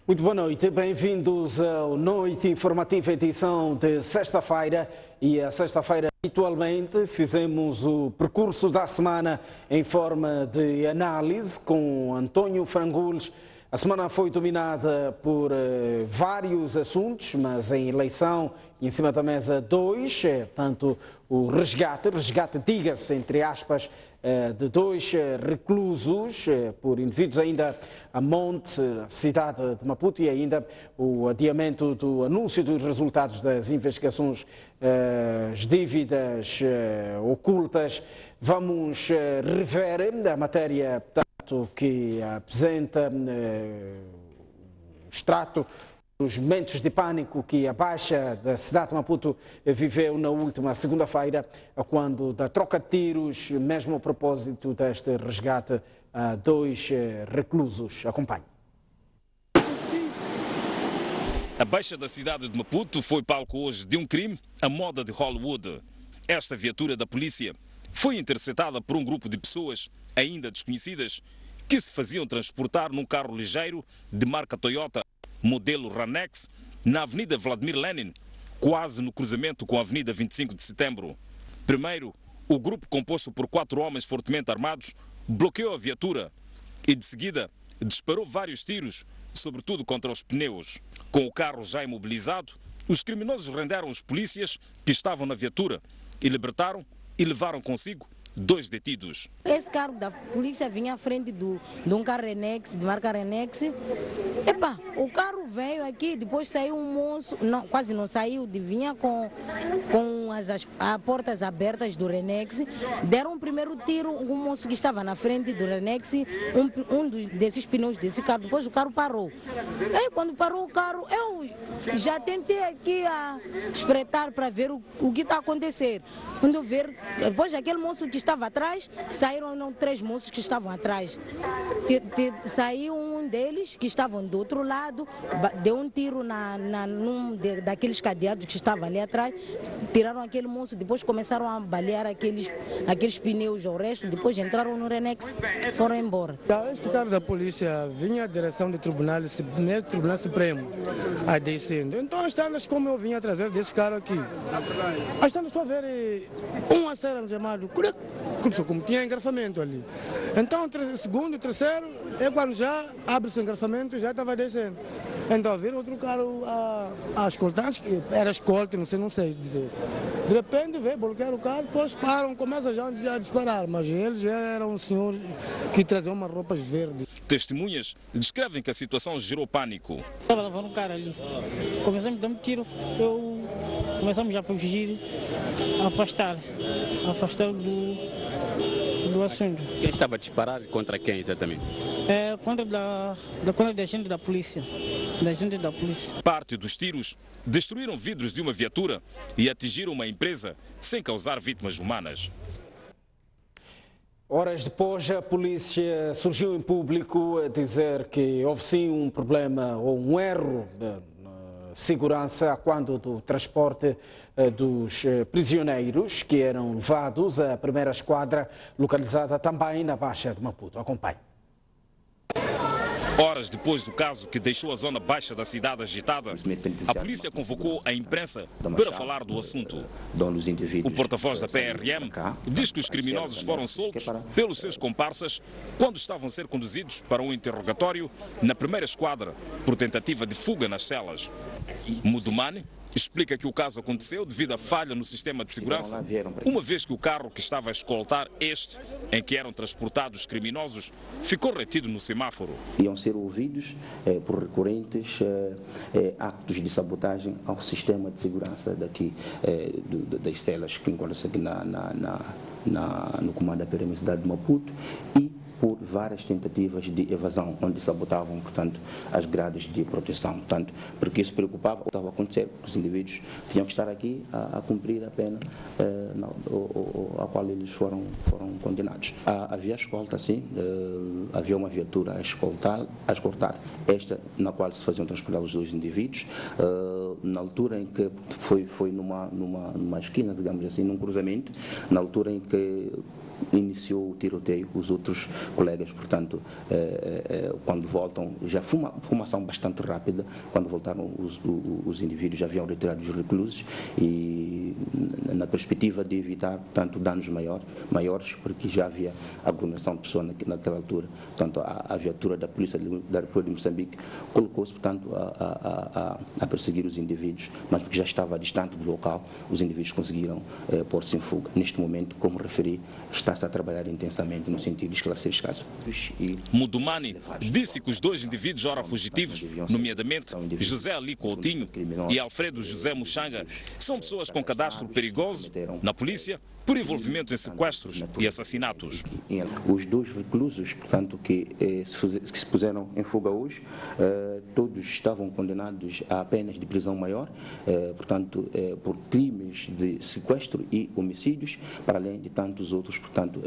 Muito boa noite, bem-vindos ao Noite Informativa, edição de sexta-feira. E a sexta-feira, habitualmente, fizemos o percurso da semana em forma de análise com António Frangules. A semana foi dominada por vários assuntos, mas em eleição e em cima da mesa dois, tanto o resgate, diga-se, entre aspas, de dois reclusos por indivíduos ainda a monte, cidade de Maputo, e ainda o adiamento do anúncio dos resultados das investigações, as dívidas ocultas. Vamos rever a matéria, portanto, que apresenta extrato dos momentos de pânico que a Baixa da cidade de Maputo viveu na última segunda-feira, quando da troca de tiros, mesmo a propósito deste resgate a dois reclusos. Acompanhe. A Baixa da cidade de Maputo foi palco hoje de um crime à moda de Hollywood. Esta viatura da polícia foi interceptada por um grupo de pessoas ainda desconhecidas que se faziam transportar num carro ligeiro de marca Toyota, modelo Ranex, na Avenida Vladimir Lenin, quase no cruzamento com a Avenida 25 de Setembro. Primeiro, o grupo, composto por 4 homens fortemente armados, bloqueou a viatura e, de seguida, disparou vários tiros, sobretudo contra os pneus. Com o carro já imobilizado, os criminosos renderam os polícias que estavam na viatura e libertaram e levaram consigo 2 detidos. Esse carro da polícia vinha à frente de um carro Renex, de marca Renex. Epa, o carro veio aqui, depois saiu um moço, não, quase não saiu, vinha com as portas abertas do Renex. Deram um primeiro tiro, um moço que estava na frente do Renex, desses pneus desse carro, depois o carro parou. Aí quando parou o carro, eu já tentei aqui a espreitar para ver o que está a acontecer. Quando eu ver, depois aquele moço que estava atrás, saíram 3 moços que estavam atrás. Saiu um deles que estavam do outro lado, deu um tiro num daqueles cadeados que estavam ali atrás, tiraram aquele moço, depois começaram a balear aqueles pneus ao resto, depois entraram no Renex e foram embora. Este carro da polícia vinha à direção do Tribunal Supremo, a descendo. Então as tandas, como eu vinha trazer desse carro aqui, as tandas para ver um acero chamado, como tinha engarrafamento ali. Então o segundo, o terceiro, é quando já abre-se o engarrafamento, já estava descendo. Então viram outro carro a escoltar, era escolta, não sei dizer. De repente veio bloquear o carro, depois param, começam já a disparar, mas eles já eram senhores que traziam umas roupas verdes. Testemunhas descrevem que a situação gerou pânico. Estava levando um cara ali, começamos a dar um tiro, começamos a fugir, a afastar do assunto. Quem estava a disparar contra quem exatamente? Contra da gente da polícia. Parte dos tiros destruíram vidros de uma viatura e atingiram uma empresa sem causar vítimas humanas. Horas depois, a polícia surgiu em público a dizer que houve sim um problema ou um erro de segurança quando do transporte dos prisioneiros que eram levados à primeira esquadra, localizada também na Baixa de Maputo. Acompanhe. Horas depois do caso que deixou a zona baixa da cidade agitada, a polícia convocou a imprensa para falar do assunto. O porta-voz da PRM diz que os criminosos foram soltos pelos seus comparsas quando estavam a ser conduzidos para um interrogatório na primeira esquadra por tentativa de fuga nas celas. Mudumane explica que o caso aconteceu devido à falha no sistema de segurança, uma vez que o carro que estava a escoltar em que eram transportados criminosos, ficou retido no semáforo. Iam ser ouvidos por recorrentes actos de sabotagem ao sistema de segurança daqui, das celas que encontram-se aqui no comando da PRM cidade de Maputo e por várias tentativas de evasão, onde sabotavam, portanto, as grades de proteção. Portanto, porque isso preocupava o que estava a acontecer, os indivíduos tinham que estar aqui a cumprir a pena a qual eles foram condenados. Havia escolta, sim, havia uma viatura a escoltar, esta na qual se faziam transportar os 2 indivíduos, na altura em que foi numa esquina, digamos assim, num cruzamento, na altura em que iniciou o tiroteio. Os outros colegas, portanto, quando voltam, já foi uma ação bastante rápida. Quando voltaram, os indivíduos já haviam retirado os reclusos e na perspectiva de evitar, portanto, danos maiores, porque já havia aglomeração de pessoas naquela altura. Portanto, a viatura da Polícia da República de Moçambique colocou-se, portanto, a perseguir os indivíduos, mas porque já estava distante do local, os indivíduos conseguiram pôr-se em fuga. Neste momento, como referi, está-se a trabalhar intensamente no sentido de esclarecer este caso. Mudumani disse que os dois indivíduos ora fugitivos, nomeadamente José Ali Coutinho e Alfredo José Muxanga, são pessoas com cadastro perigoso na polícia por envolvimento em sequestros e assassinatos. Os dois reclusos, portanto, que se puseram em fuga hoje, todos estavam condenados a penas de prisão maior, portanto, por crimes de sequestro e homicídios, para além de tantos outros, portanto,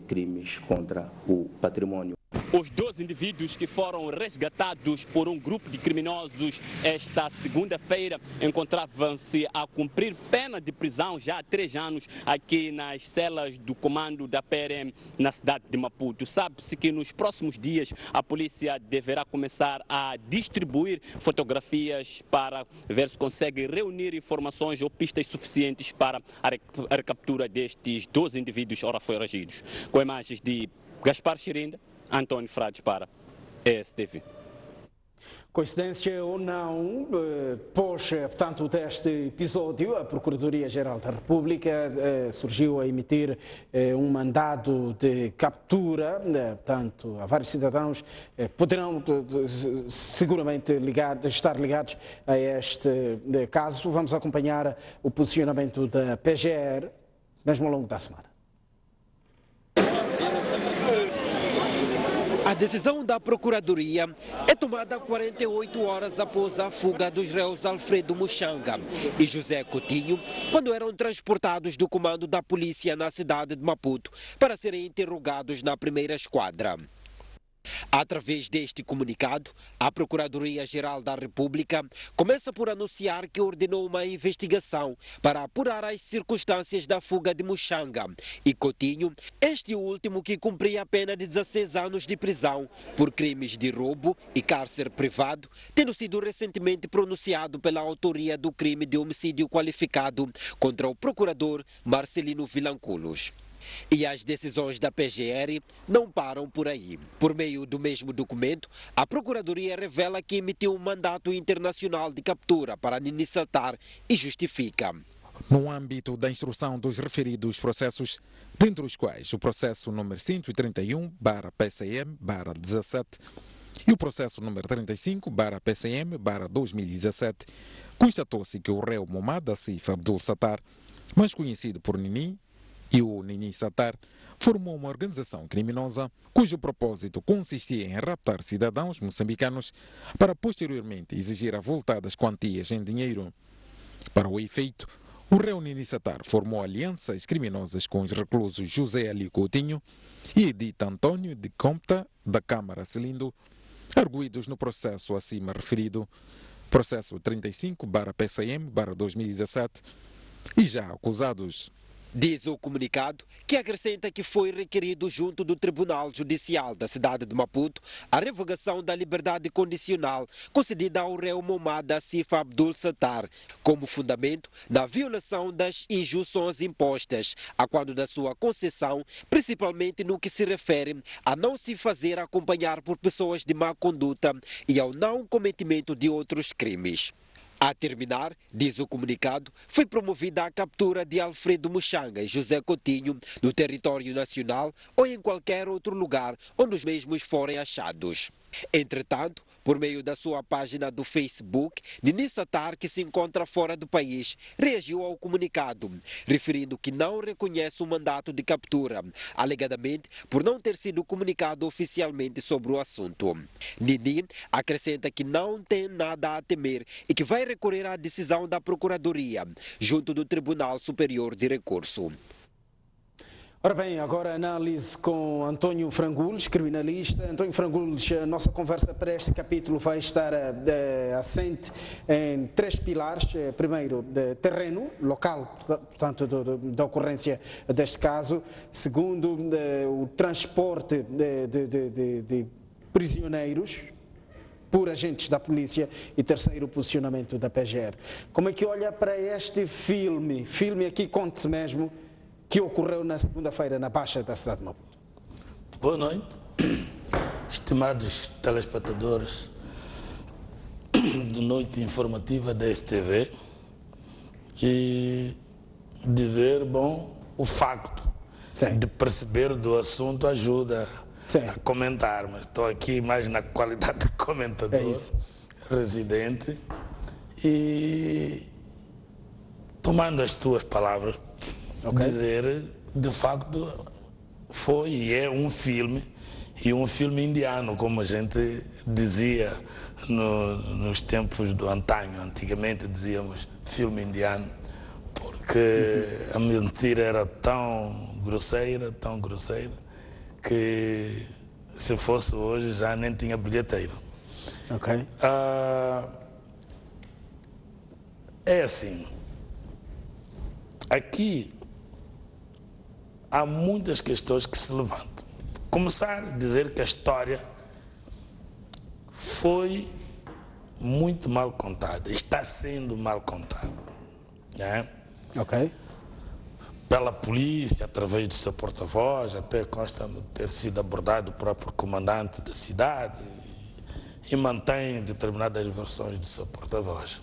crimes contra o patrimônio. Os 12 indivíduos que foram resgatados por um grupo de criminosos esta segunda-feira encontravam-se a cumprir pena de prisão já há 3 anos aqui nas celas do comando da PRM na cidade de Maputo. Sabe-se que nos próximos dias a polícia deverá começar a distribuir fotografias para ver se consegue reunir informações ou pistas suficientes para a recaptura destes 12 indivíduos ora foragidos. Com imagens de Gaspar Chirinda, Antônio Frades para ESTV. Coincidência ou não, pós, portanto, deste episódio, a Procuradoria-Geral da República surgiu a emitir um mandado de captura, portanto, a vários cidadãos poderão seguramente estar ligados a este caso. Vamos acompanhar o posicionamento da PGR, mesmo ao longo da semana. A decisão da Procuradoria é tomada 48 horas após a fuga dos réus Alfredo Muxanga e José Coutinho, quando eram transportados do comando da polícia na cidade de Maputo para serem interrogados na primeira esquadra. Através deste comunicado, a Procuradoria-Geral da República começa por anunciar que ordenou uma investigação para apurar as circunstâncias da fuga de Muxanga e Coutinho, este último que cumpria a pena de 16 anos de prisão por crimes de roubo e cárcere privado, tendo sido recentemente pronunciado pela autoria do crime de homicídio qualificado contra o procurador Marcelino Vilanculos. E as decisões da PGR não param por aí. Por meio do mesmo documento, a Procuradoria revela que emitiu um mandato internacional de captura para Nini Satar e justifica. No âmbito da instrução dos referidos processos, dentre os quais o processo número 131/PCM/17 e o processo número 35/PCM/2017, constatou-se que o réu Momad Asif Abdul Satar, mais conhecido por Nini, e o Nini Satar formou uma organização criminosa cujo propósito consistia em raptar cidadãos moçambicanos para posteriormente exigir avultadas quantias em dinheiro. Para o efeito, o réu Nini Satar formou alianças criminosas com os reclusos José Ali Coutinho e Edith Antônio de Compta da Câmara Cilindo, arguidos no processo acima referido, processo 35/PCM/2017, e já acusados. Diz o comunicado que acrescenta que foi requerido junto do Tribunal Judicial da cidade de Maputo a revogação da liberdade condicional concedida ao réu Momad Asif Abdul Satar, como fundamento na violação das injunções impostas a quando da sua concessão, principalmente no que se refere a não se fazer acompanhar por pessoas de má conduta e ao não cometimento de outros crimes. A terminar, diz o comunicado, foi promovida a captura de Alfredo Muxanga e José Coutinho no território nacional ou em qualquer outro lugar onde os mesmos forem achados. Entretanto, por meio da sua página do Facebook, Nini Satar, que se encontra fora do país, reagiu ao comunicado, referindo que não reconhece o mandato de captura, alegadamente por não ter sido comunicado oficialmente sobre o assunto. Nini acrescenta que não tem nada a temer e que vai recorrer à decisão da Procuradoria, junto do Tribunal Superior de Recurso. Ora bem, agora análise com António Frangules, criminalista. António Frangules, a nossa conversa para este capítulo vai estar assente em 3 pilares. Primeiro, terreno, local, portanto, da ocorrência deste caso. Segundo, o transporte de prisioneiros por agentes da polícia. E terceiro, o posicionamento da PGR. Como é que olha para este filme? Filme aqui, conte-se mesmo, que ocorreu na segunda-feira na Baixa da cidade de Maputo. Boa noite, estimados telespectadores de Noite Informativa da STV, e dizer, bom, o facto de perceber do assunto ajuda a comentar, mas estou aqui mais na qualidade de comentador residente e tomando as tuas palavras, dizer, de facto, foi e é um filme, e um filme indiano, como a gente dizia nos tempos do antanho. Antigamente dizíamos filme indiano, porque a mentira era tão grosseira, que se fosse hoje já nem tinha bilheteiro. É assim, aqui há muitas questões que se levantam. Começar a dizer que a história foi muito mal contada, está sendo mal contada, né? Pela polícia, através do seu porta-voz, até consta ter sido abordado o próprio comandante da cidade e mantém determinadas versões do seu porta-voz,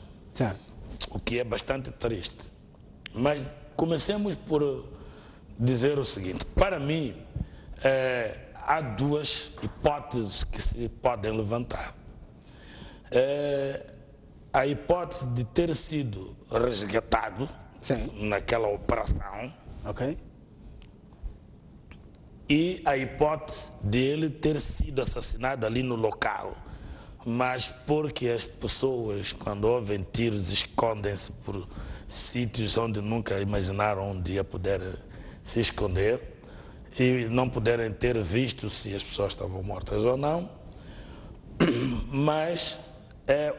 o que é bastante triste. Mas comecemos por dizer o seguinte: para mim, há 2 hipóteses que se podem levantar. A hipótese de ter sido resgatado naquela operação, e a hipótese de ele ter sido assassinado ali no local, mas porque as pessoas, quando ouvem tiros, escondem-se por sítios onde nunca imaginaram onde ia poder se esconder e não puderem ter visto se as pessoas estavam mortas ou não. Mas é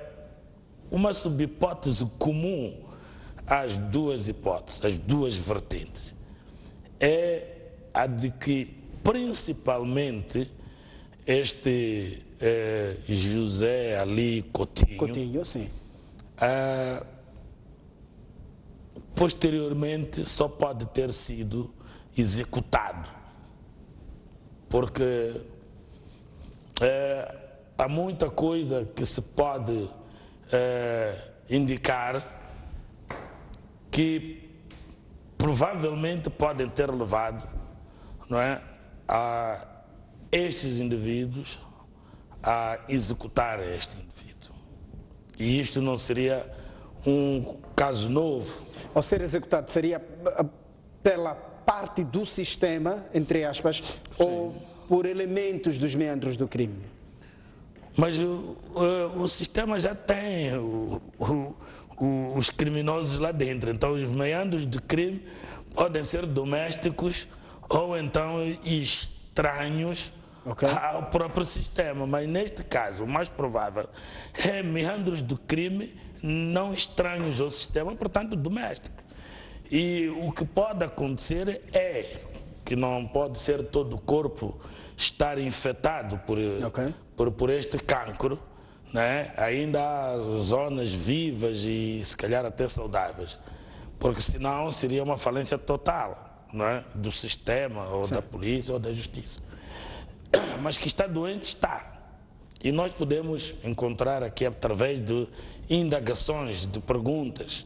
uma subhipótese comum às 2 hipóteses, as 2 vertentes, é a de que principalmente este José Ali Coutinho, posteriormente só pode ter sido executado, porque há muita coisa que se pode indicar que provavelmente podem ter levado, não é, a estes indivíduos a executar este indivíduo. E isto não seria um caso novo. Ao ser executado, seria pela parte do sistema, entre aspas, ou por elementos dos meandros do crime? Mas o sistema já tem os criminosos lá dentro, então os meandros do crime podem ser domésticos ou então estranhos ao próprio sistema, mas neste caso o mais provável é meandros do crime não estranhos ao sistema, portanto domésticos. E o que pode acontecer é que não pode ser todo o corpo estar infectado por este cancro, né? Ainda há zonas vivas e se calhar até saudáveis, porque senão seria uma falência total, não é? Do sistema, ou da polícia, ou da justiça. Mas que está doente, está. E nós podemos encontrar aqui, através de indagações, de perguntas.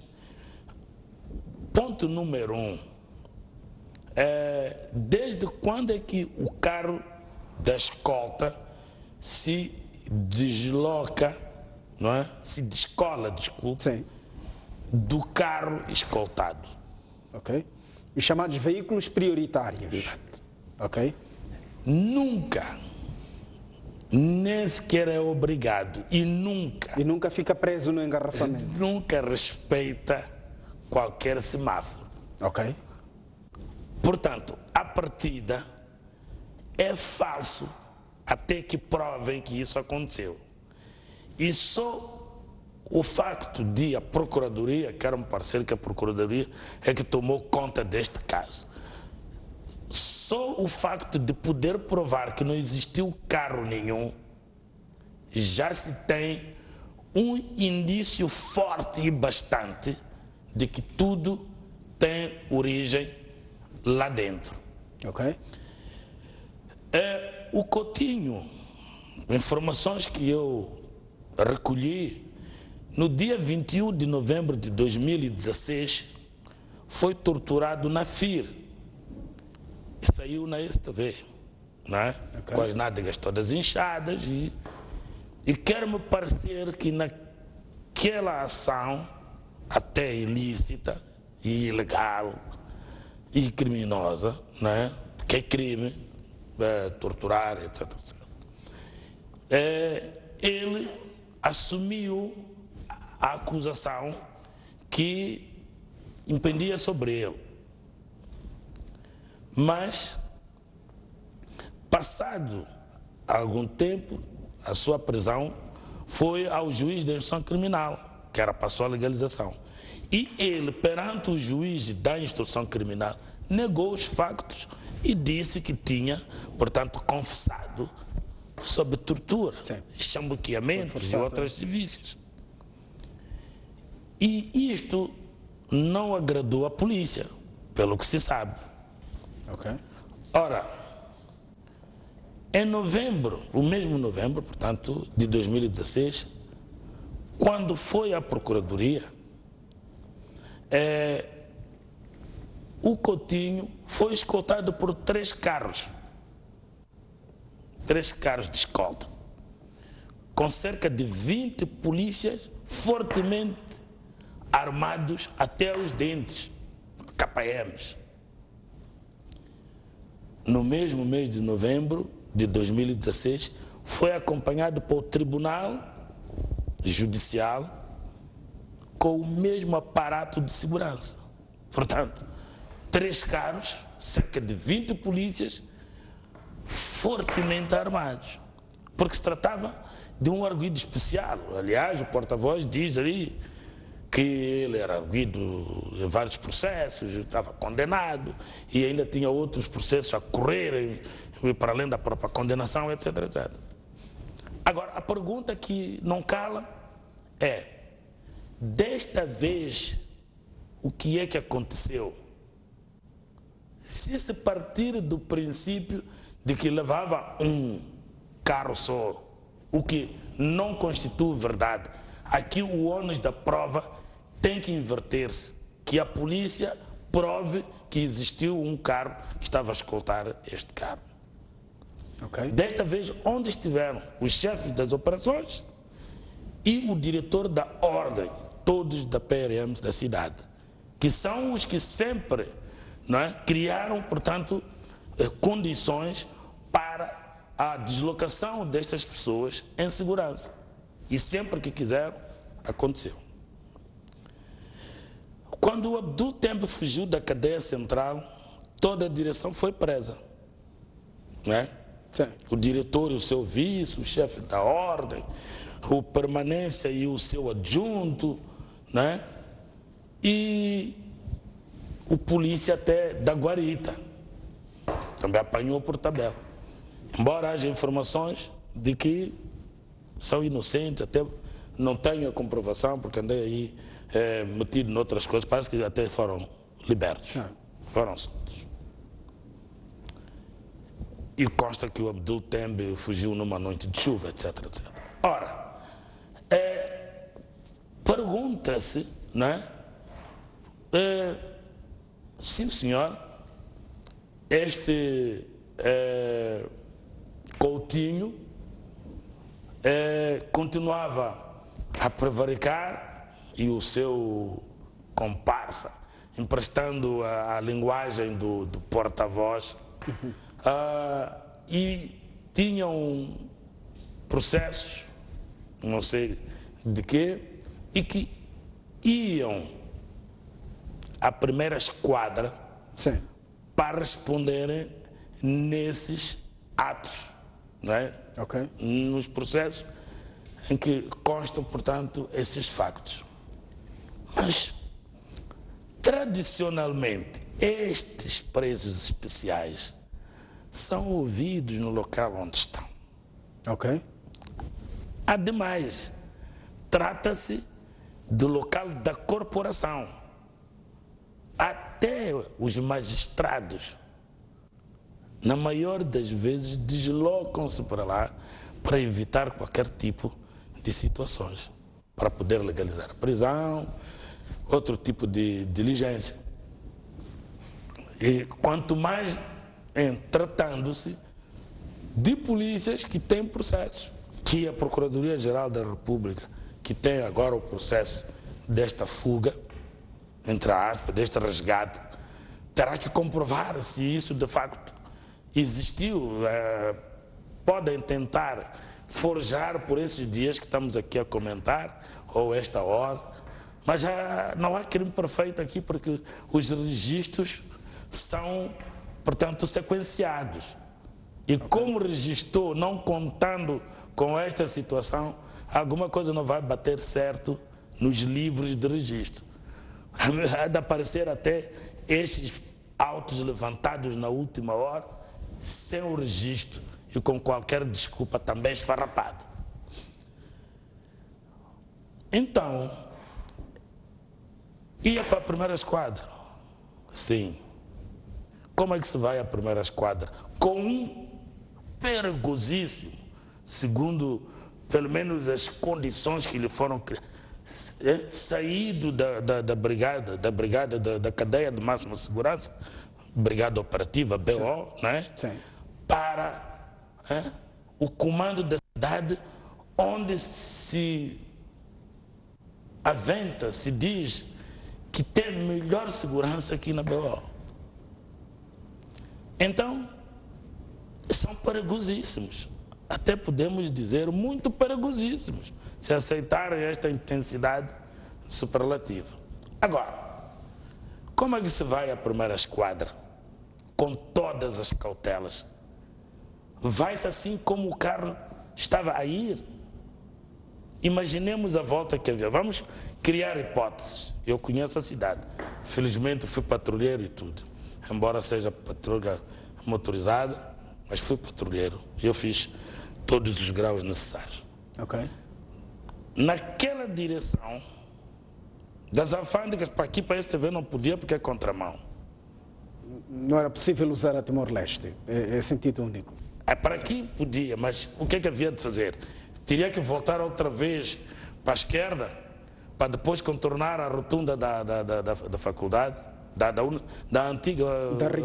Ponto número 1. Desde quando é que o carro da escolta se desloca, não é? Se descola, desculpe, do carro escoltado? Os chamados veículos prioritários. Nunca, nem sequer é obrigado e nunca fica preso no engarrafamento. Nunca respeita qualquer semáforo. Portanto, a partida é falso até que provem que isso aconteceu. E só o facto de a Procuradoria, quero-me parecer que a Procuradoria é que tomou conta deste caso. Só o facto de poder provar que não existiu carro nenhum, já se tem um indício forte e bastante de que tudo tem origem lá dentro. Ok. O Coutinho, informações que eu recolhi, no dia 21 de novembro de 2016, foi torturado na FIR e saiu na STV, né? Okay. Com as nádegas todas inchadas e quer-me parecer que naquela ação, até ilícita e ilegal e criminosa, né? Que é crime, torturar, etc. Ele assumiu a acusação que impendia sobre ele. Mas, passado algum tempo, a sua prisão foi ao juiz da instrução criminal, que era para a sua legalização. E ele, perante o juiz da instrução criminal, negou os factos e disse que tinha, portanto, confessado sobre tortura, chambuqueamentos e outras vícios. E isto não agradou a polícia, pelo que se sabe. Okay. Ora, em novembro, o mesmo novembro, portanto, de 2016, quando foi à Procuradoria, o Coutinho foi escoltado por 3 carros. 3 carros de escolta, com cerca de 20 polícias fortemente armados até os dentes, KPMs. No mesmo mês de novembro de 2016, foi acompanhado pelo Tribunal Judicial com o mesmo aparato de segurança. Portanto, 3 carros, cerca de 20 polícias fortemente armados, porque se tratava de um arguido especial. Aliás, o porta-voz diz ali que ele era arguido em vários processos, estava condenado e ainda tinha outros processos a correrem para além da própria condenação, etc, etc. Agora, a pergunta que não cala é: desta vez, o que é que aconteceu? Se partir do princípio de que levava um carro só, o que não constitui verdade, aqui o ônus da prova tem que inverter-se, que a polícia prove que existiu um carro que estava a escoltar este carro. Okay. Desta vez, onde estiveram os chefes das operações e o diretor da ordem, todos da PRM da cidade, que são os que sempre, não é, criaram, portanto, condições para a deslocação destas pessoas em segurança. E sempre que quiseram, aconteceu. Quando o Abdul Tembe fugiu da cadeia central, toda a direção foi presa. Não é? Sim. O diretor e o seu vice, o chefe da ordem, o permanência e o seu adjunto, não é? E o polícia até da Guarita também apanhou por tabela. Embora haja informações de que são inocentes, até não tenho a comprovação, porque andei aí metido em outras coisas, parece que até foram libertos, foram soltos. E consta que o Abdul Tembe fugiu numa noite de chuva, etc, etc. Ora, pergunta-se, não é? Sim, senhor, este Coutinho continuava a prevaricar e o seu comparsa, emprestando a linguagem do porta-voz, e tinham processos, não sei de quê, e que iam à primeira esquadra Sim. para responderem nesses atos, não é? Ok. Nos processos em que constam, portanto, esses factos. Mas, tradicionalmente, estes presos especiais são ouvidos no local onde estão. Ok. Ademais, trata-se do local da corporação. Até os magistrados, na maior das vezes, deslocam-se para lá para evitar qualquer tipo de situações, para poder legalizar a prisão, outro tipo de diligência. E quanto mais tratando-se de polícias que têm processos, que a Procuradoria-Geral da República, que tem agora o processo desta fuga, entre aspas, deste resgate, terá que comprovar se isso de facto existiu. Podem tentar forjar por esses dias que estamos aqui a comentar, ou esta hora, mas não há crime perfeito aqui, porque os registros são, portanto, sequenciados. E como registrou, não contando com esta situação, alguma coisa não vai bater certo nos livros de registro. Há de aparecer até estes autos levantados na última hora, sem o registro e com qualquer desculpa também esfarrapada. Então, ia para a primeira esquadra? Sim. Como é que se vai à primeira esquadra? Com um perigosíssimo, segundo pelo menos as condições que lhe foram criadas, saído da brigada, da cadeia de máxima segurança, brigada operativa, BO, né? Sim. Para o comando da cidade, onde se aventa, se diz que tem melhor segurança aqui na BO. Então, são perigosíssimos. Até podemos dizer muito perigosíssimos, se aceitarem esta intensidade superlativa. Agora, como é que se vai à primeira esquadra? Com todas as cautelas. Vai-se assim como o carro estava a ir? Imaginemos a volta que havia. Vamos criar hipóteses. Eu conheço a cidade. Felizmente fui patrulheiro e tudo. Embora seja patrulha motorizada, mas fui patrulheiro. Eu fiz todos os graus necessários. Ok. Naquela direção das alfândegas, para aqui, para este TV, não podia porque é contramão. Não era possível usar a Timor-Leste, é sentido único. Para aqui podia, mas o que é que havia de fazer? Teria que voltar outra vez para a esquerda, para depois contornar a rotunda da faculdade, da antiga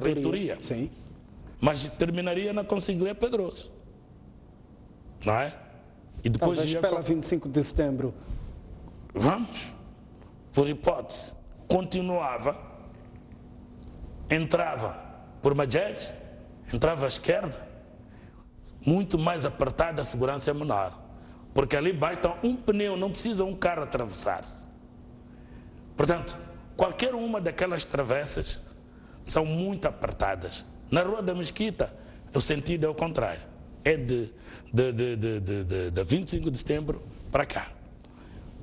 reitoria. Sim. Mas terminaria na Consigliere Pedroso. Não é? E depois talvez ia pela 25 de setembro. Vamos, por hipótese, continuava, entrava por Majete, entrava à esquerda, muito mais apertada, a segurança é menor. Porque ali basta um pneu, não precisa um carro atravessar-se. Portanto, qualquer uma daquelas travessas são muito apertadas. Na Rua da Mesquita, o sentido é o contrário. É de 25 de setembro para cá.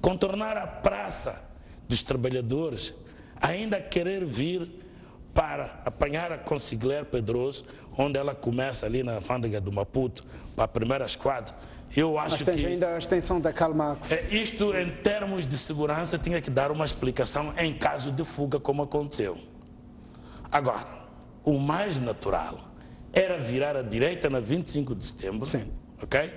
Contornar a Praça dos Trabalhadores, ainda querer vir para apanhar a Consigliere Pedroso, onde ela começa ali na alfândega do Maputo, para a primeira esquadra. Eu acho mas que ainda a extensão da Calmax. Isto, em termos de segurança, tinha que dar uma explicação em caso de fuga, como aconteceu. Agora, o mais natural era virar à direita na 25 de setembro, sim, ok?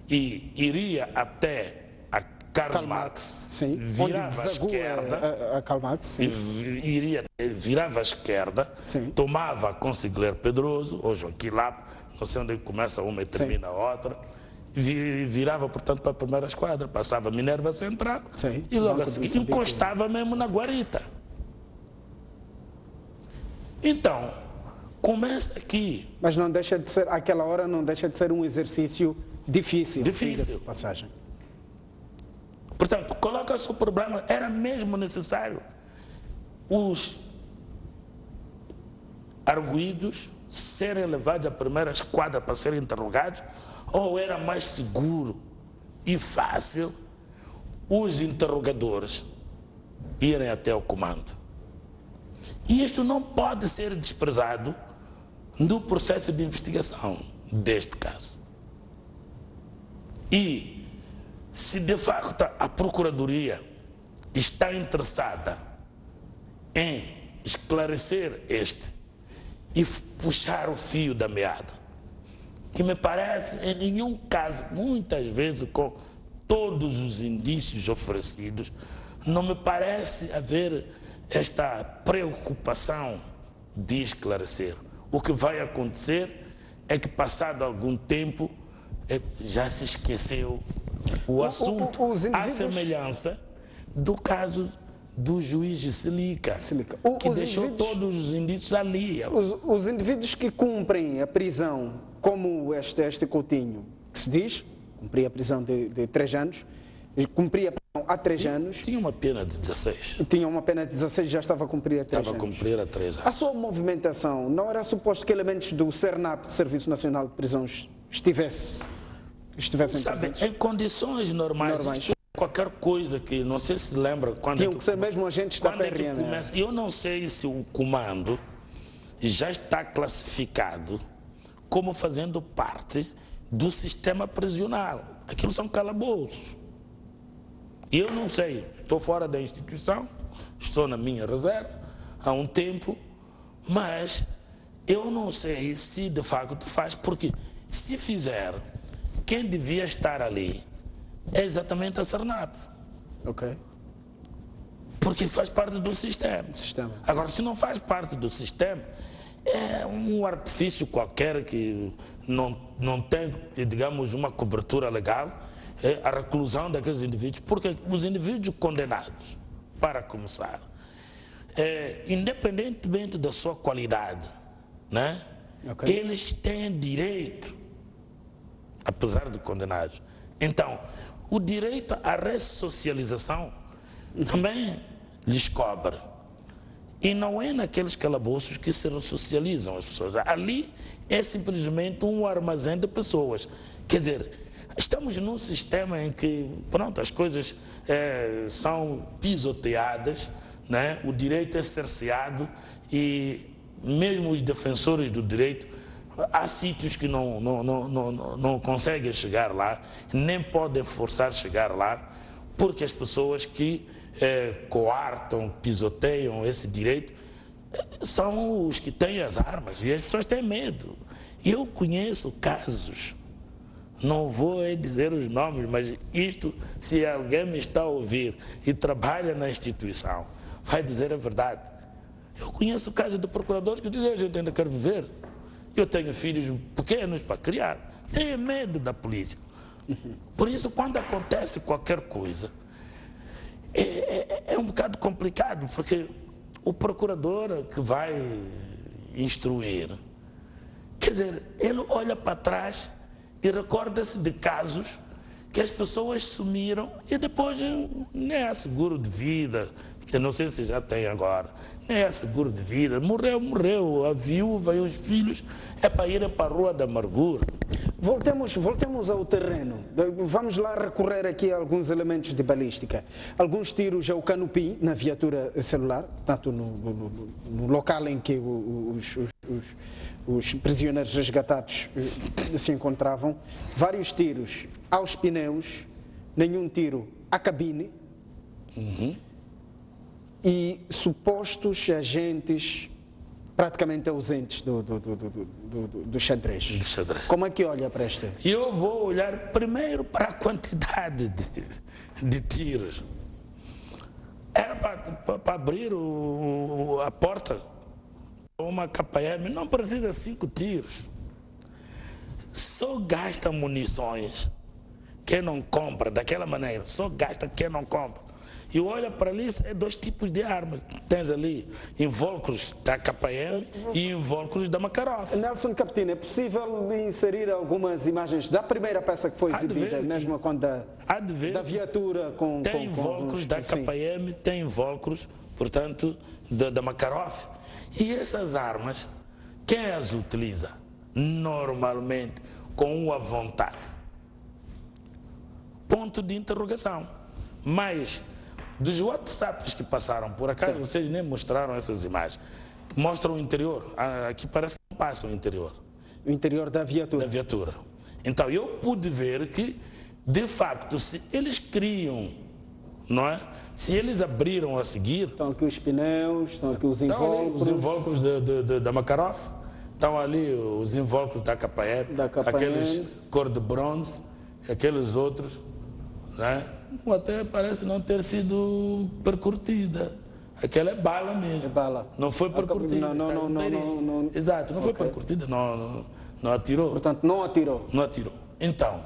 E iria até a Karl Marx, sim, virava à esquerda, a Karl Marx, sim, virava à esquerda, sim, tomava a Consigliere Pedroso, ou Joaquim Lapo, não sei onde começa uma e termina a outra, virava, portanto, para a primeira esquadra, passava Minerva Central, sim, e logo a seguir encostava mesmo na guarita. Então, começa aqui. Mas não deixa de ser, àquela hora não deixa de ser um exercício difícil. Difícil. Passagem. Portanto, coloca-se o problema, era mesmo necessário os arguidos serem levados à primeira esquadra para serem interrogados, ou era mais seguro e fácil os interrogadores irem até o comando? E isto não pode ser desprezado no processo de investigação deste caso. E se de facto a Procuradoria está interessada em esclarecer este e puxar o fio da meada, que me parece em nenhum caso, muitas vezes com todos os indícios oferecidos, não me parece haver esta preocupação de esclarecer. O que vai acontecer é que, passado algum tempo, já se esqueceu o assunto. À semelhança do caso do juiz Silica, que deixou todos os indícios ali. Os indivíduos que cumprem a prisão, como este Coutinho, que se diz, cumpria a prisão de 3 anos, cumpria a prisão há 3 anos. Tinha uma pena de 16. Tinha uma pena de 16 e já estava a cumprir há 3 anos. Estava a cumprir há 3 anos. A sua movimentação, não era suposto que elementos do CERNAP, Serviço Nacional de Prisões, estivessem presentes? Em condições normais. Qualquer coisa que, não sei se lembra quando... Tinham que ser mesmo agentes da PRM. Eu não sei se o comando já está classificado como fazendo parte do sistema prisional. Aquilo são calabouços. Eu não sei, estou fora da instituição, estou na minha reserva há um tempo, mas eu não sei se de facto faz, porque se fizer, quem devia estar ali é exatamente a CERNAP. Ok. Porque faz parte do sistema. Agora, se não faz parte do sistema, é um artifício qualquer que não tem, digamos, uma cobertura legal, a reclusão daqueles indivíduos, porque os indivíduos condenados, para começar, independentemente da sua qualidade, né, eles têm direito, apesar de condenados. Então, o direito à ressocialização também lhes cobre. E não é naqueles calabouços que se ressocializam as pessoas. Ali é simplesmente um armazém de pessoas. Quer dizer, estamos num sistema em que, pronto, as coisas são pisoteadas, né? O direito é cerceado e mesmo os defensores do direito, há sítios que não conseguem chegar lá, nem podem forçar a chegar lá, porque as pessoas que coartam, pisoteiam esse direito, são os que têm as armas e as pessoas têm medo. Eu conheço casos, não vou dizer os nomes, mas isto, se alguém me está a ouvir e trabalha na instituição, vai dizer a verdade. Eu conheço casos de procuradores que dizem: a gente ainda quer viver. Eu tenho filhos pequenos para criar. Tenho medo da polícia. Por isso, quando acontece qualquer coisa, é um bocado complicado, porque o procurador que vai instruir, quer dizer, ele olha para trás e recorda-se de casos que as pessoas sumiram e depois nem há seguro de vida, que eu não sei se já tem agora, nem há seguro de vida, morreu, a viúva e os filhos é para irem para a Rua da Amargura. Voltemos ao terreno. Vamos lá recorrer aqui a alguns elementos de balística. Alguns tiros ao canupi na viatura celular, tanto no local em que os prisioneiros resgatados se encontravam. Vários tiros aos pneus, nenhum tiro à cabine. E supostos agentes praticamente ausentes do xadrez. Como é que olha para esta? Eu vou olhar primeiro para a quantidade de tiros. Era para abrir a porta uma KM, não precisa 5 tiros. Só gasta munições quem não compra daquela maneira, só gasta quem não compra. E olha para ali, é 2 tipos de armas. Tens ali invólucros da KM e invólucros da Makarov. Nelson Capitino, é possível inserir algumas imagens da primeira peça que foi exibida, mesmo quando da viatura com... Tem invólucros da KM, tem invólucros, portanto, da Makarov. E essas armas quem as utiliza? Normalmente, com uma vontade. Ponto de interrogação. Mas, dos WhatsApps que passaram, por acaso vocês nem mostraram essas imagens, mostram o interior. Aqui parece que não passa o interior. O interior da viatura. Da viatura. Então, eu pude ver que, de facto, se eles criam, não é? Se eles abriram a seguir... Estão aqui os pneus, estão aqui os invólucros. Os invólucros da Makarov, estão ali os invólucros da KPM, aqueles cor de bronze, aqueles outros, né? Até parece não ter sido percutida. Aquela é bala mesmo. É bala. Não foi percutida. Não. Exato, não foi percutida, não atirou. Portanto, não atirou. Não atirou. Então,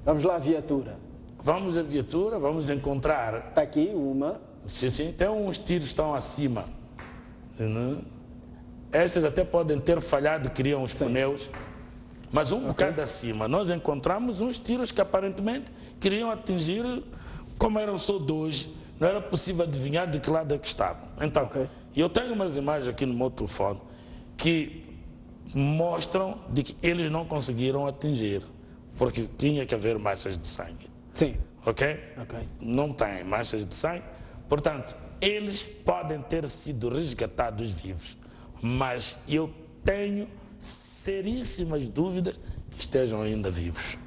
vamos lá à viatura. Vamos à viatura, vamos encontrar... Está aqui uma. Sim, tem uns tiros que estão acima. Né? Essas até podem ter falhado, criam os pneus. Mas um bocado acima, nós encontramos uns tiros que aparentemente queriam atingir, como eram só dois, não era possível adivinhar de que lado é que estavam. Então, eu tenho umas imagens aqui no meu telefone que mostram de que eles não conseguiram atingir, porque tinha que haver manchas de sangue. Sim. Ok? Não tem manchas de sangue, portanto, eles podem ter sido resgatados vivos, mas eu tenho seríssimas dúvidas que estejam ainda vivos.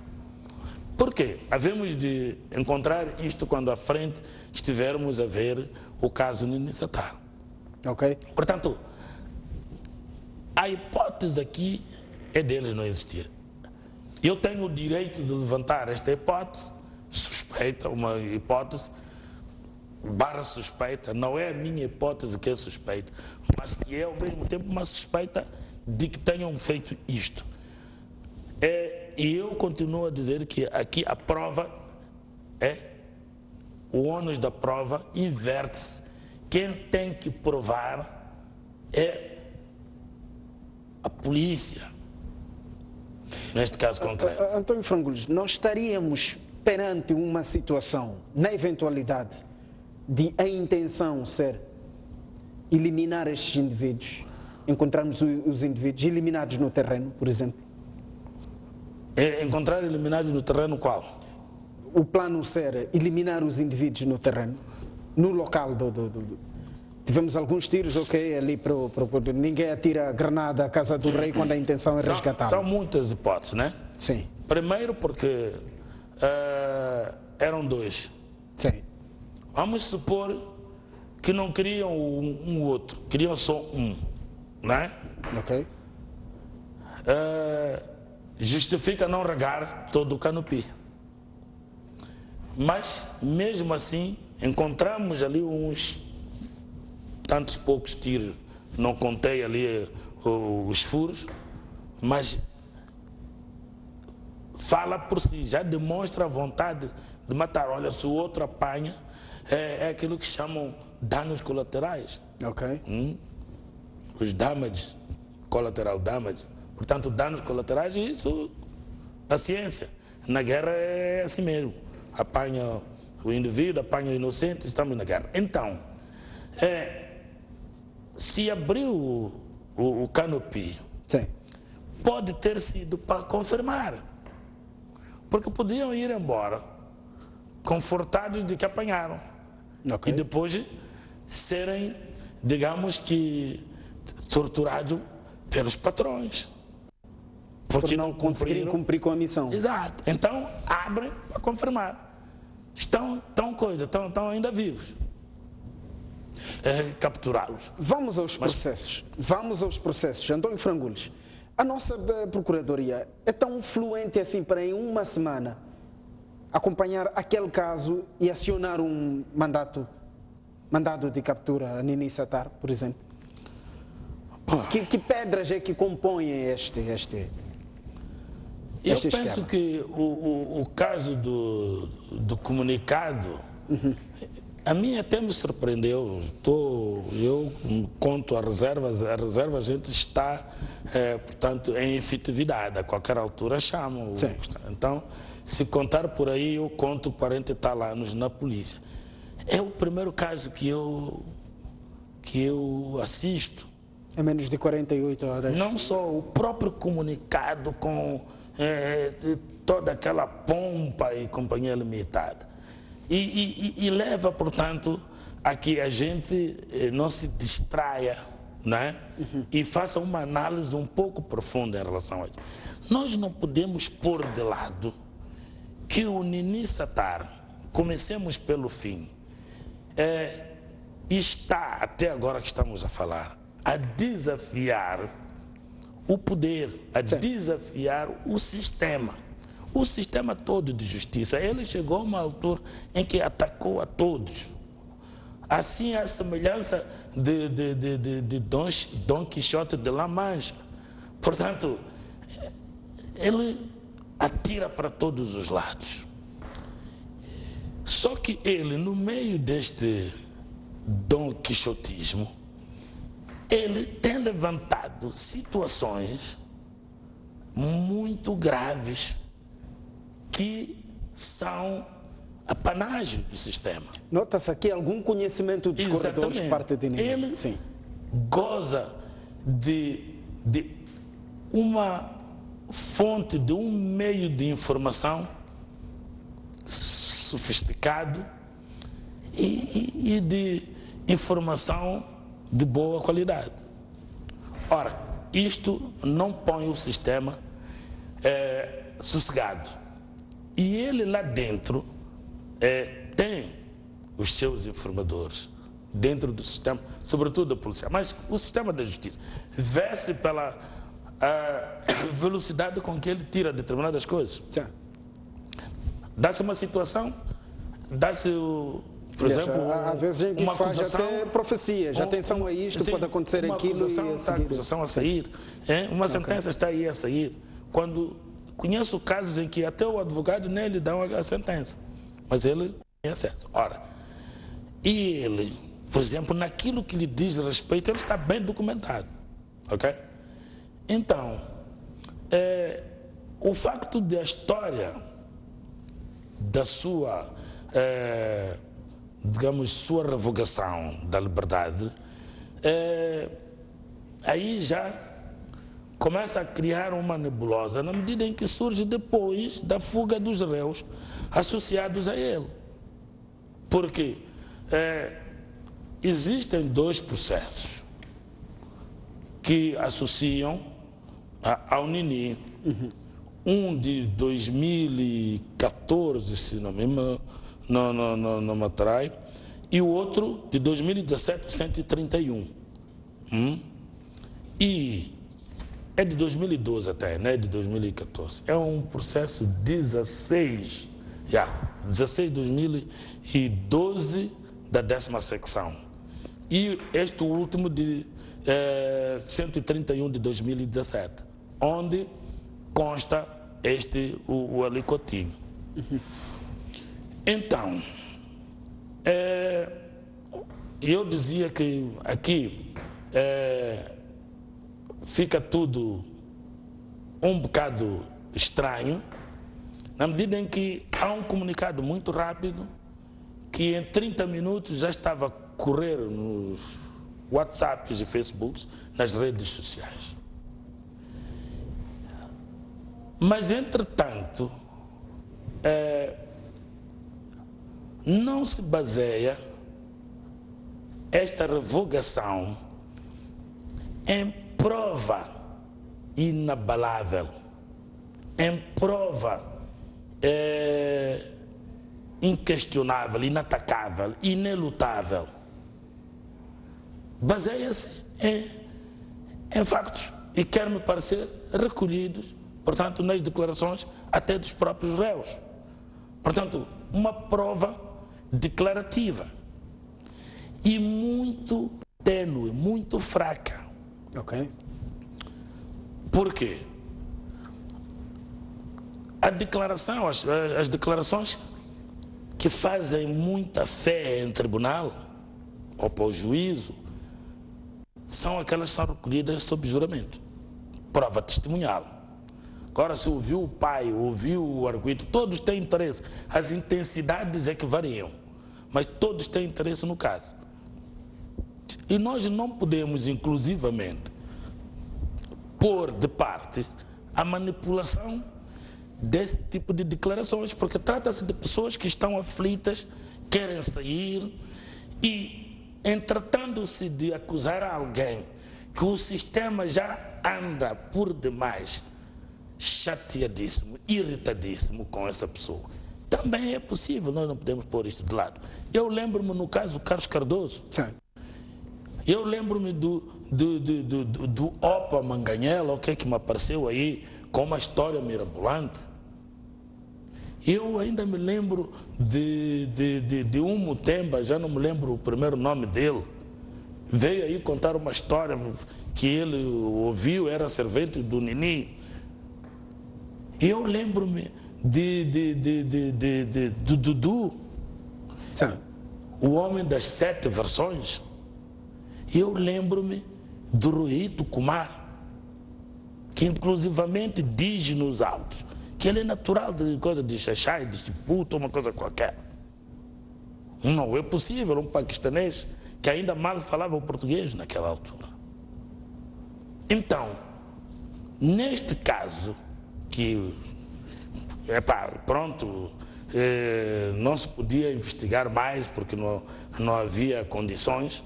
Por quê? Havemos de encontrar isto quando à frente estivermos a ver o caso Nini Satar. Portanto, a hipótese aqui é deles não existir. Eu tenho o direito de levantar esta hipótese, suspeita, uma hipótese, / suspeita, não é a minha hipótese que é suspeita, mas que é ao mesmo tempo uma suspeita de que tenham feito isto. E eu continuo a dizer que aqui a prova o ônus da prova inverte-se. Quem tem que provar é a polícia, neste caso concreto. António Frangulos, nós estaríamos perante uma situação, na eventualidade de a intenção ser eliminar estes indivíduos, encontrarmos os indivíduos eliminados no terreno, por exemplo? Encontrar eliminados no terreno qual? O plano ser eliminar os indivíduos no terreno, no local Tivemos alguns tiros, ali ninguém atira granada à casa do rei quando a intenção é resgatar. São muitas hipóteses, né? Sim. Primeiro porque eram dois. Sim. Vamos supor que não queriam um outro, queriam só um, né? Justifica não regar todo o Canopi. Mas, mesmo assim, encontramos ali uns tantos poucos tiros, não contei ali os furos, mas fala por si, já demonstra a vontade de matar. Olha, se o outro apanha, é aquilo que chamam danos colaterais. Os damage, collateral damage. Portanto, danos colaterais, isso, paciência. Na guerra é assim mesmo. Apanha o indivíduo, apanha o inocente, estamos na guerra. Então, se abriu o Canopi, pode ter sido para confirmar. Porque podiam ir embora confortados de que apanharam. E depois serem, digamos que, torturados pelos patrões. Porque não conseguirem cumprir com a missão. Exato. Então, abrem para confirmar. Estão ainda vivos. Capturá-los. Vamos aos processos. António Frangulos, a nossa Procuradoria é tão fluente assim para em uma semana acompanhar aquele caso e acionar um mandado de captura a Nini Satar, por exemplo? Que pedras é que compõem este Eu penso que o caso do comunicado, a mim até me surpreendeu. Eu conto a reserva a gente está, portanto, em efetividade, a qualquer altura chamam. Então, se contar por aí, eu conto 40 e tal anos na polícia. É o primeiro caso que eu assisto Em menos de 48 horas. Não só o próprio comunicado com toda aquela pompa e companhia limitada. E leva, portanto, a que a gente não se distraia, né? E faça uma análise um pouco profunda em relação a isso. Nós não podemos pôr de lado que o Nini Satar, comecemos pelo fim, está, até agora que estamos a falar, a desafiar o poder, a desafiar o sistema todo de justiça. Ele chegou a uma altura em que atacou a todos. Assim, a semelhança de Dom Quixote de La Mancha. Portanto, ele atira para todos os lados. Só que ele, no meio deste Dom Quixotismo, ele tem levantado situações muito graves que são apanágio do sistema. Nota-se aqui algum conhecimento dos corredores por parte de ninguém. Ele goza de uma fonte, de um meio de informação sofisticado e de informação de boa qualidade. Ora, isto não põe o sistema sossegado. E ele lá dentro tem os seus informadores dentro do sistema, sobretudo da polícia. Mas o sistema da justiça vê-se pela velocidade com que ele tira determinadas coisas. Dá-se uma situação, dá-se, por exemplo, às vezes a gente uma faz acusação, até profecia, atenção a isto, pode acontecer aquilo. Está a acusação a sair, uma sentença está aí a sair. Quando conheço casos em que até o advogado nem lhe dá a sentença, mas ele tem acesso. Ora, e ele, por exemplo, naquilo que lhe diz respeito, ele está bem documentado, ok? Então, o facto de a história da sua, digamos, sua revogação da liberdade, aí já começa a criar uma nebulosa na medida em que surge depois da fuga dos réus associados a ele. Porque existem dois processos que associam ao Nini. Um de 2014, se não me atrai, e o outro de 2017, 131. E é de 2012 até, não é de 2014. É um processo 16 de 2012 da 10ª secção. E este último de 131 de 2017, onde consta o alicotinho. Então, eu dizia que aqui fica tudo um bocado estranho, na medida em que há um comunicado muito rápido, que em 30 minutos já estava a correr nos WhatsApps e Facebooks, nas redes sociais. Mas, entretanto, não se baseia esta revogação em prova inabalável, em prova inquestionável, inatacável, inelutável. Baseia-se em factos e quer-me parecer recolhidos, portanto, nas declarações até dos próprios réus. Portanto, uma prova declarativa e muito tênue, muito fraca. Ok. Por quê? A declaração, as declarações que fazem muita fé em tribunal ou para o juízo são aquelas que são recolhidas sob juramento, prova testemunhal. Agora, se ouviu o pai, ouviu o arguido, todos têm interesse. As intensidades é que variam, mas todos têm interesse no caso. E nós não podemos, inclusivamente, pôr de parte a manipulação desse tipo de declarações, porque trata-se de pessoas que estão aflitas, querem sair e, em tratando-se de acusar alguém que o sistema já anda por demais chateadíssimo, irritadíssimo com essa pessoa, também é possível, nós não podemos pôr isto de lado. Eu lembro-me no caso do Carlos Cardoso. Sim. Eu lembro-me do Opa Manganhela, o que é que me apareceu aí, com uma história mirabolante. Eu ainda me lembro de um Mutemba, já não me lembro o primeiro nome dele, veio aí contar uma história que ele ouviu, era servente do Nini. Eu lembro-me do Dudu, o homem das 7 versões. Eu lembro-me do Ruito Kumar, que inclusivamente diz nos autos que ele é natural de coisa de Xaxai, de Chiputa, uma coisa qualquer. Não é possível um paquistanês que ainda mal falava o português naquela altura. Então, neste caso, que, não se podia investigar mais porque não havia condições,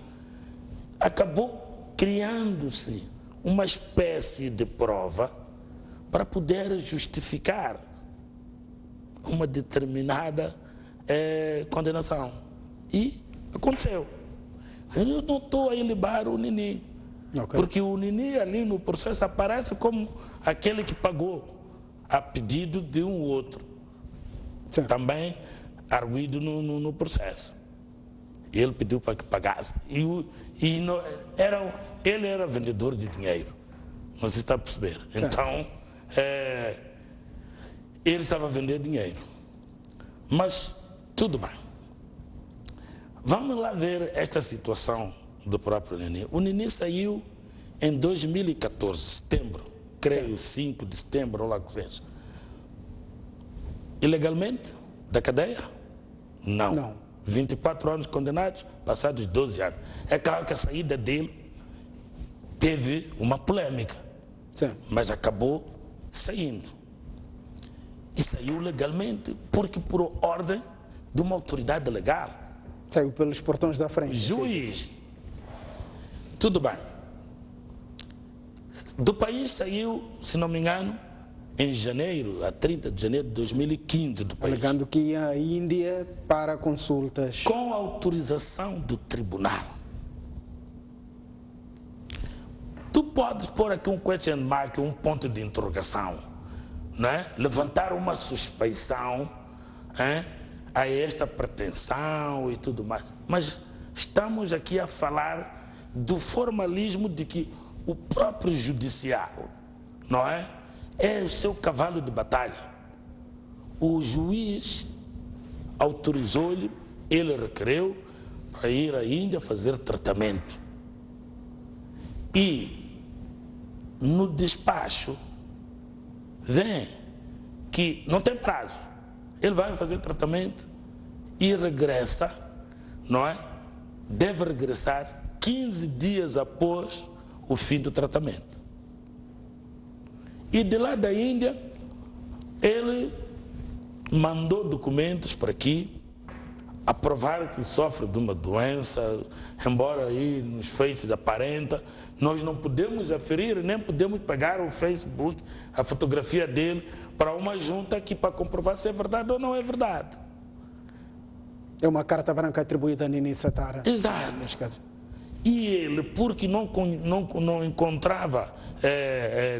acabou criando-se uma espécie de prova para poder justificar uma determinada condenação. E aconteceu. Eu não estou a ilibar o Nini, porque o Nini ali no processo aparece como aquele que pagou a pedido de um outro, também arguido no processo. Ele pediu para que pagasse. Ele era vendedor de dinheiro. Você está a perceber? Certo. Então, ele estava a vender dinheiro. Mas, tudo bem. Vamos lá ver esta situação do próprio Nini. O Nini saiu em 2014, setembro, creio, 5 de setembro, ou lá que seja. Ilegalmente? Da cadeia? Não. 24 anos condenados, passados 12 anos. É claro que a saída dele teve uma polêmica, mas acabou saindo. E saiu legalmente, porque por ordem de uma autoridade legal. Saiu pelos portões da frente. Juiz. Tudo bem. Do país saiu, se não me engano, em janeiro, a 30 de janeiro de 2015 do país. Alegando que ia à Índia para consultas. Com autorização do tribunal. Tu podes pôr aqui um question mark, um ponto de interrogação, né? Levantar uma suspeição a esta pretensão e tudo mais. Mas estamos aqui a falar do formalismo de que o próprio judiciário, não é? É o seu cavalo de batalha. O juiz autorizou-lhe, ele requereu para ir à Índia fazer tratamento. E no despacho vem que não tem prazo. Ele vai fazer tratamento e regressa, não é? Deve regressar 15 dias após o fim do tratamento. E de lá da Índia, ele mandou documentos para aqui, a provar que sofre de uma doença, embora aí nos faces aparenta, nós não podemos aferir, nem podemos pegar o Facebook, a fotografia dele, para uma junta aqui para comprovar se é verdade ou não é verdade. É uma carta branca atribuída a Nini Satara. Exato. Neste caso. E ele, porque não encontrava,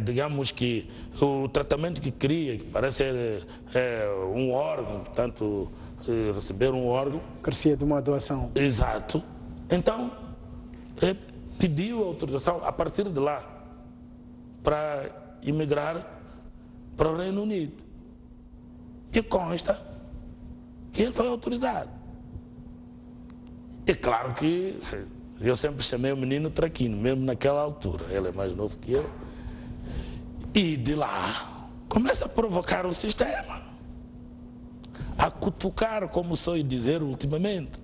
digamos que, o tratamento que queria, que parece ser um órgão, portanto, receber um órgão. Carecia de uma doação. Exato. Então, pediu autorização, a partir de lá, para emigrar para o Reino Unido. E consta que ele foi autorizado. É claro que eu sempre chamei o menino Traquino, mesmo naquela altura. Ele é mais novo que eu. E de lá, começa a provocar o sistema. A cutucar, como sou dizer ultimamente.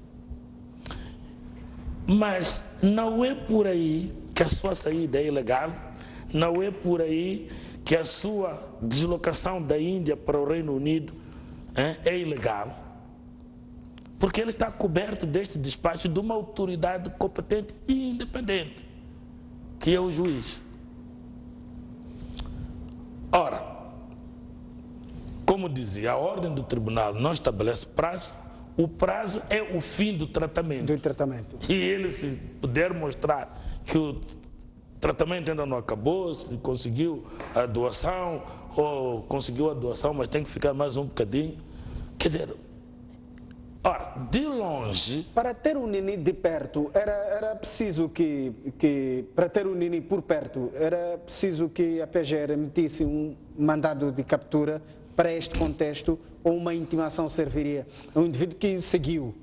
Mas não é por aí que a sua saída é ilegal, não é por aí que a sua deslocação da Índia para o Reino Unido é ilegal, porque ele está coberto deste despacho de uma autoridade competente e independente, que é o juiz. Ora, como dizia, a ordem do tribunal não estabelece prazo, o prazo é o fim do tratamento. E ele, se puder mostrar que o tratamento ainda não acabou, se conseguiu a doação, ou conseguiu a doação, mas tem que ficar mais um bocadinho. Quer dizer, ora, de longe... Para ter o Nini de perto, era preciso para ter o Nini por perto, era preciso que a PGR emitisse um mandado de captura para este contexto, ou uma intimação serviria? Um indivíduo que seguiu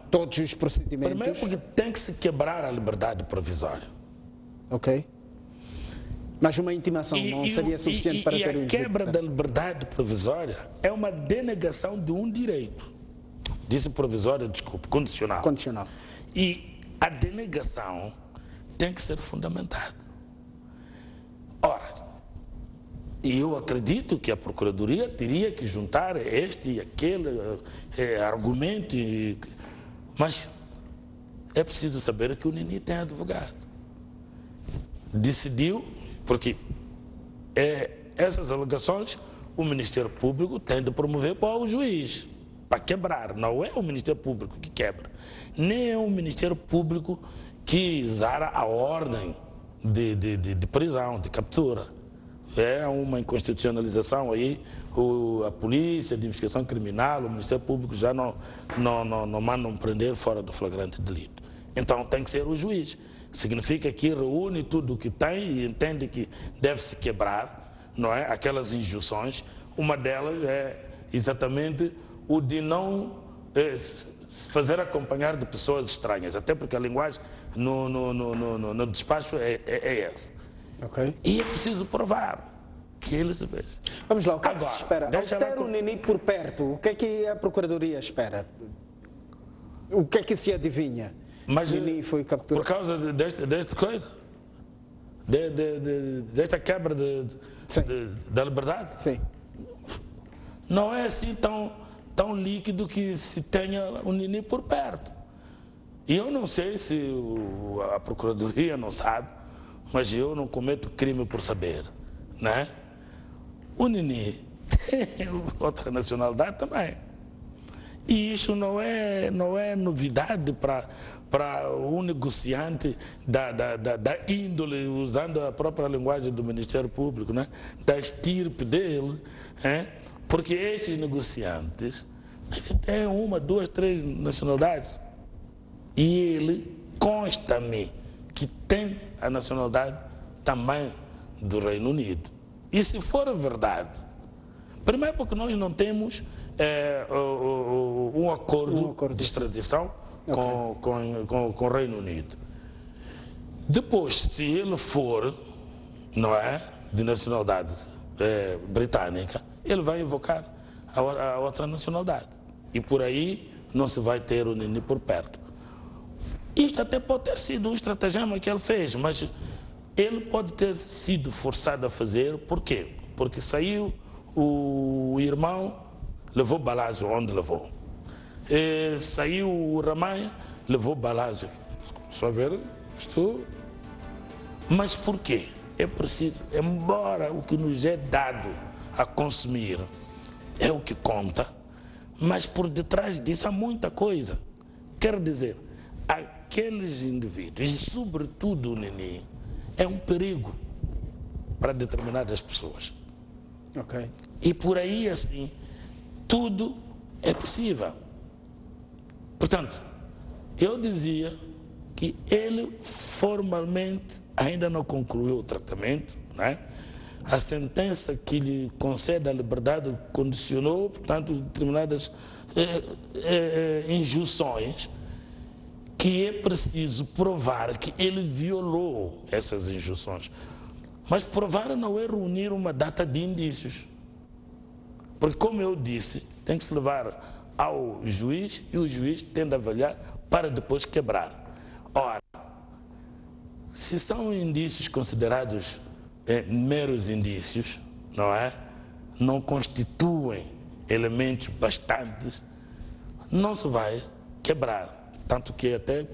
todos os procedimentos... Primeiro porque tem que se quebrar a liberdade provisória. Ok. Mas uma intimação não seria suficiente para ter o indivíduo? E a quebra da liberdade provisória é uma denegação de um direito. Disse provisória, desculpe, condicional. Condicional. E a denegação tem que ser fundamentada. Ora, eu acredito que a Procuradoria teria que juntar este e aquele argumento, mas é preciso saber que o Nini tem advogado. Decidiu, porque essas alegações o Ministério Público tem de promover para o juiz, para quebrar. Não é o Ministério Público que quebra, nem é o Ministério Público que exara a ordem de prisão, de captura. É uma inconstitucionalização aí, a polícia de investigação criminal, o Ministério Público já não mandam prender fora do flagrante delito. Então tem que ser o juiz. Significa que reúne tudo o que tem e entende que deve se quebrar, não é? Aquelas injunções. Uma delas é exatamente o de não fazer acompanhar de pessoas estranhas, até porque a linguagem no despacho é essa. Okay. E é preciso provar que ele se fez. Vamos lá, o que é que se espera? Ao ter o Nini por perto, o que é que a Procuradoria espera? O que é que se adivinha? Mas Nini foi capturado. Por causa desta coisa? Desta quebra da liberdade? Sim. Não é assim tão líquido que se tenha o Nini por perto. E eu não sei se a Procuradoria não sabe, mas eu não cometo crime por saber, né? O Nini tem outra nacionalidade também. E isso não é novidade para um negociante da índole, usando a própria linguagem do Ministério Público, né? Da estirpe dele, porque esses negociantes têm 1, 2, 3 nacionalidades. E ele consta-me que tem a nacionalidade também do Reino Unido. E se for verdade, primeiro porque nós não temos um acordo de extradição com o Reino Unido. Depois, se ele for, não é, de nacionalidade britânica, ele vai invocar a outra nacionalidade. E por aí não se vai ter o Nini por perto. Isto até pode ter sido um estratagema que ele fez, mas ele pode ter sido forçado a fazer. Por quê? Porque saiu o irmão, levou balazo onde levou. Saiu o Ramanha, levou balazo. Só ver isto. Mas por quê? É preciso, embora o que nos é dado a consumir é o que conta, mas por detrás disso há muita coisa. Quero dizer, aqueles indivíduos, e sobretudo o Nini, é um perigo para determinadas pessoas. Okay. E por aí, assim, tudo é possível. Portanto, eu dizia que ele formalmente ainda não concluiu o tratamento, né? A sentença que lhe concede a liberdade condicionou, portanto, determinadas injunções, que é preciso provar que ele violou essas injunções. Mas provar não é reunir uma data de indícios. Porque, como eu disse, tem que se levar ao juiz e o juiz tem de avaliar para depois quebrar. Ora, se são indícios considerados meros indícios, não é? Não constituem elementos bastantes, não se vai quebrar. Tanto que até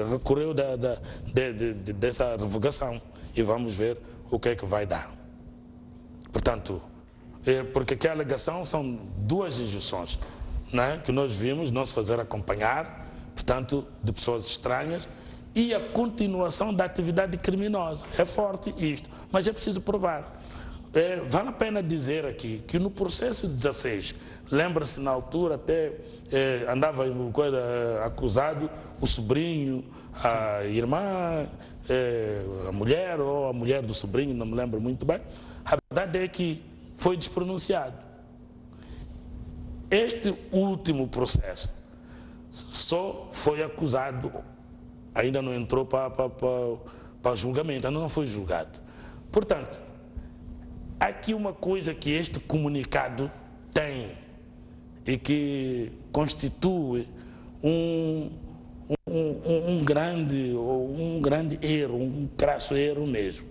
recorreu dessa revogação e vamos ver o que é que vai dar. Portanto, porque aqui a alegação são duas injunções, né, que nós vimos não se fazer acompanhar, portanto, de pessoas estranhas, e a continuação da atividade criminosa. É forte isto, mas é preciso provar. Vale a pena dizer aqui que no processo 16, lembra-se na altura até andava acusado o sobrinho, a irmã, a mulher ou a mulher do sobrinho, não me lembro muito bem. A verdade é que foi despronunciado. Este último processo só foi acusado, ainda não entrou para julgamento, ainda não foi julgado. Portanto, há aqui uma coisa que este comunicado tem e que constitui um grande erro, um crasso erro mesmo.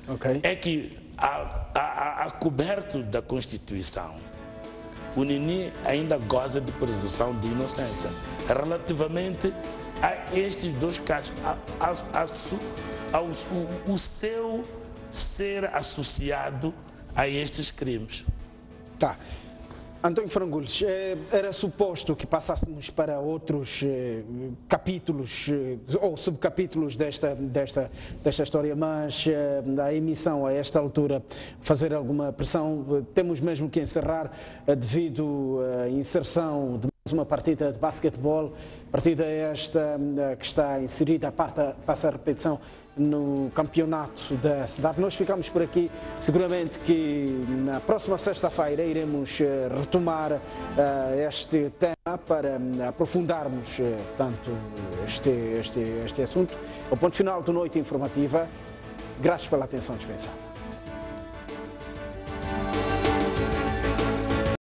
Okay. É que, a coberto da Constituição, o Nini ainda goza de presunção de inocência relativamente a estes dois casos, o seu ser associado a estes crimes. Tá. Antônio Frangules, era suposto que passássemos para outros capítulos ou subcapítulos desta história, mas a emissão a esta altura fazer alguma pressão, temos mesmo que encerrar devido à inserção de mais uma partida de basquetebol, partida esta que está inserida, passa a repetição no campeonato da cidade. Nós ficamos por aqui, seguramente que na próxima sexta-feira iremos retomar este tema para aprofundarmos tanto este assunto. O ponto final da noite informativa. Graças pela atenção dispensada.